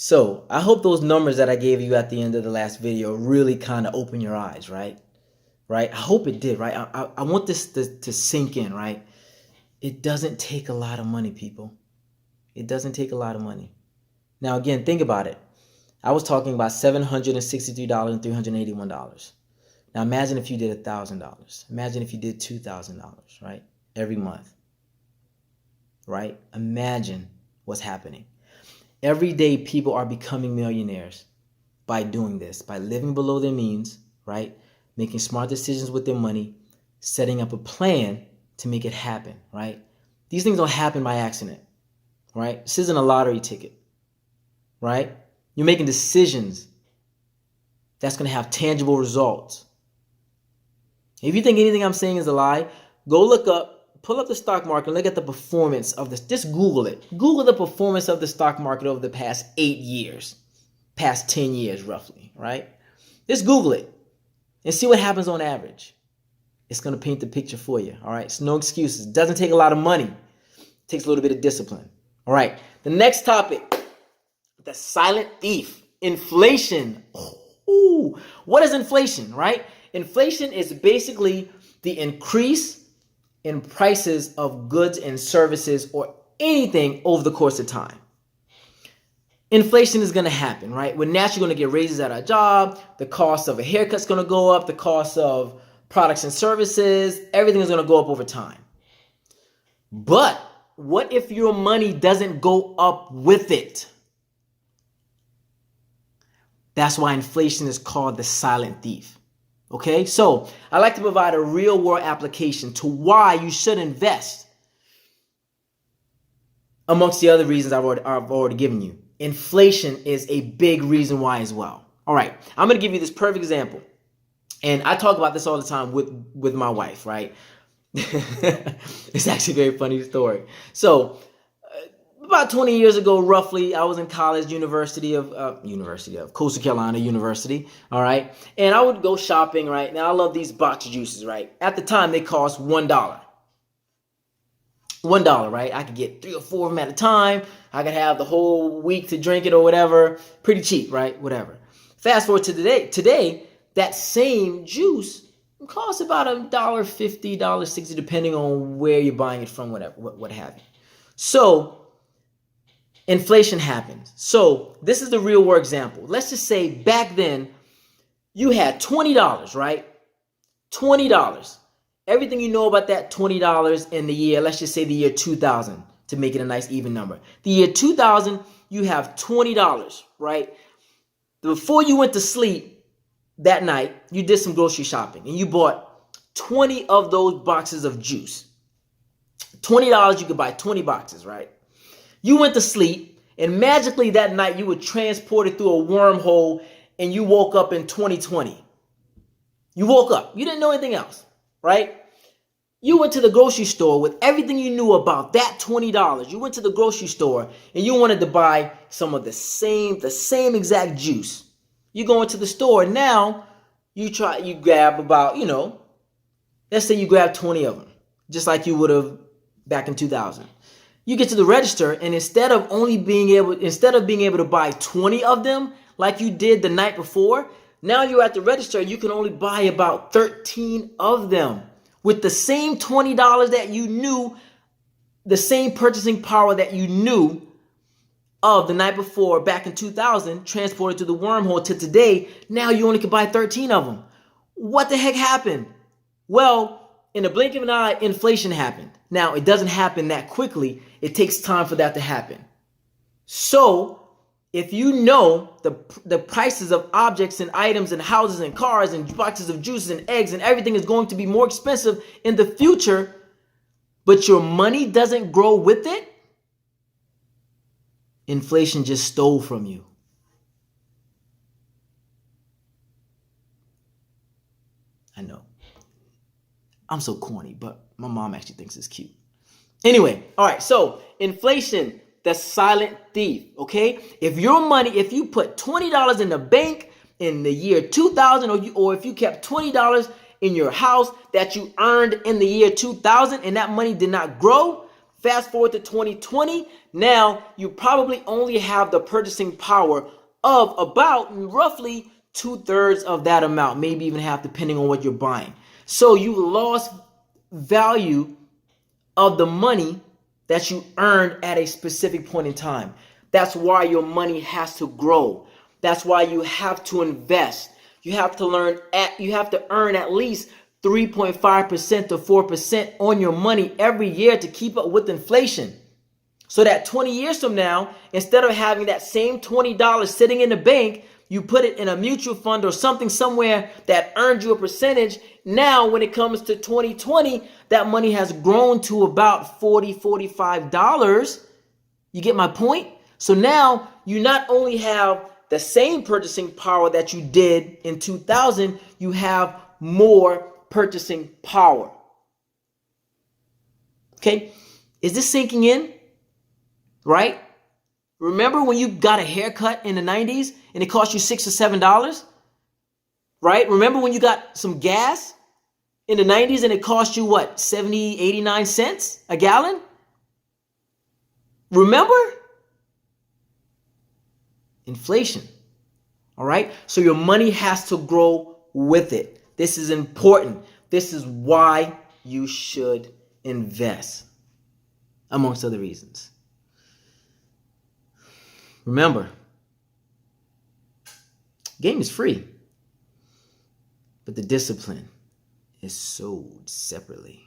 So I hope those numbers that I gave you at the end of the last video really kind of open your eyes, right? Right? I hope it did, right? I want this to sink in, right? It doesn't take a lot of money, people. It doesn't take a lot of money. Now, again, think about it. I was talking about $763 and $381. Now, imagine if you did $1,000. Imagine if you did $2,000, right? Every month, right? Imagine what's happening. Every day, people are becoming millionaires by doing this, by living below their means, right? Making smart decisions with their money, setting up a plan to make it happen, right? These things don't happen by accident, right? This isn't a lottery ticket, right? You're making decisions that's going to have tangible results. If you think anything I'm saying is a lie, go look up, pull up the stock market and look at the performance of this. Just Google it. Google the performance of the stock market over the past 8 years, past 10 years roughly, right? Just Google it and see what happens on average. It's going to paint the picture for you, all right? So no excuses. It doesn't take a lot of money. It takes a little bit of discipline, all right? The next topic, the silent thief, inflation. Ooh, what is inflation, right? Inflation is basically the increase in prices of goods and services or anything over the course of time. Inflation is going to happen, right? We're naturally going to get raises at our job. The cost of a haircut's going to go up. The cost of products and services, everything is going to go up over time. But what if your money doesn't go up with it? That's why inflation is called the silent thief. Okay, so I like to provide a real world application to why you should invest amongst the other reasons I've already given you. Inflation is a big reason why as well. All right, I'm going to give you this perfect example. And I talk about this all the time with my wife, right? It's actually a very funny story. So about 20 years ago, roughly, I was in college, University of Coastal Carolina University, all right? And I would go shopping, right? Now, I love these box juices, right? At the time, they cost $1. $1, right? I could get 3 or 4 of them at a time. I could have the whole week to drink it or whatever. Pretty cheap, right? Whatever. Fast forward to today. Today, that same juice costs about $1.50, $1.60, depending on where you're buying it from, whatever, what have you. So inflation happens. So this is the real world example. Let's just say back then you had $20, right? $20. Everything you know about that $20 in the year, let's just say the year 2000 to make it a nice even number. The year 2000, you have $20, right? Before you went to sleep that night, you did some grocery shopping and you bought 20 of those boxes of juice. $20, you could buy 20 boxes, right? You went to sleep, and magically that night you were transported through a wormhole, and you woke up in 2020. You woke up. You didn't know anything else, right? You went to the grocery store with everything you knew about that $20. You went to the grocery store, and you wanted to buy some of the same exact juice. You go into the store, now you grab about, let's say you grab 20 of them, just like you would have back in 2000. You get to the register, and instead of being able to buy 20 of them like you did the night before, now you're at the register and you can only buy about 13 of them with the same $20 that you knew, the same purchasing power that you knew of the night before back in 2000, transported to the wormhole to today. Now you only can buy 13 of them. What the heck happened? Well, in the blink of an eye, inflation happened. Now, it doesn't happen that quickly. It takes time for that to happen. So, if you know the prices of objects and items and houses and cars and boxes of juices and eggs and everything is going to be more expensive in the future, but your money doesn't grow with it, inflation just stole from you. I know. I'm so corny, but my mom actually thinks it's cute. Anyway, all right, so inflation, the silent thief, okay? If you put $20 in the bank in the year 2000, or if you kept $20 in your house that you earned in the year 2000 and that money did not grow, Fast forward to 2020, now you probably only have the purchasing power of about roughly 2/3 of that amount, maybe even half, depending on what you're buying. So you lost value of the money that you earned at a specific point in time. That's why your money has to grow. That's why you have to invest. You have to earn at least 3.5% to 4% on your money every year to keep up with inflation. So that 20 years from now, instead of having that same $20 sitting in the bank, you put it in a mutual fund or something somewhere that earned you a percentage. Now, when it comes to 2020, that money has grown to about $40, $45. You get my point? So now you not only have the same purchasing power that you did in 2000, you have more purchasing power. Okay? Is this sinking in? Right? Remember when you got a haircut in the 90s and it cost you $6 or $7? Right? Remember when you got some gas in the 90s and it cost you what? 70, 89 cents a gallon? Remember? Inflation. All right? So your money has to grow with it. This is important. This is why you should invest, amongst other reasons. Remember, game is free, but the discipline is sold separately.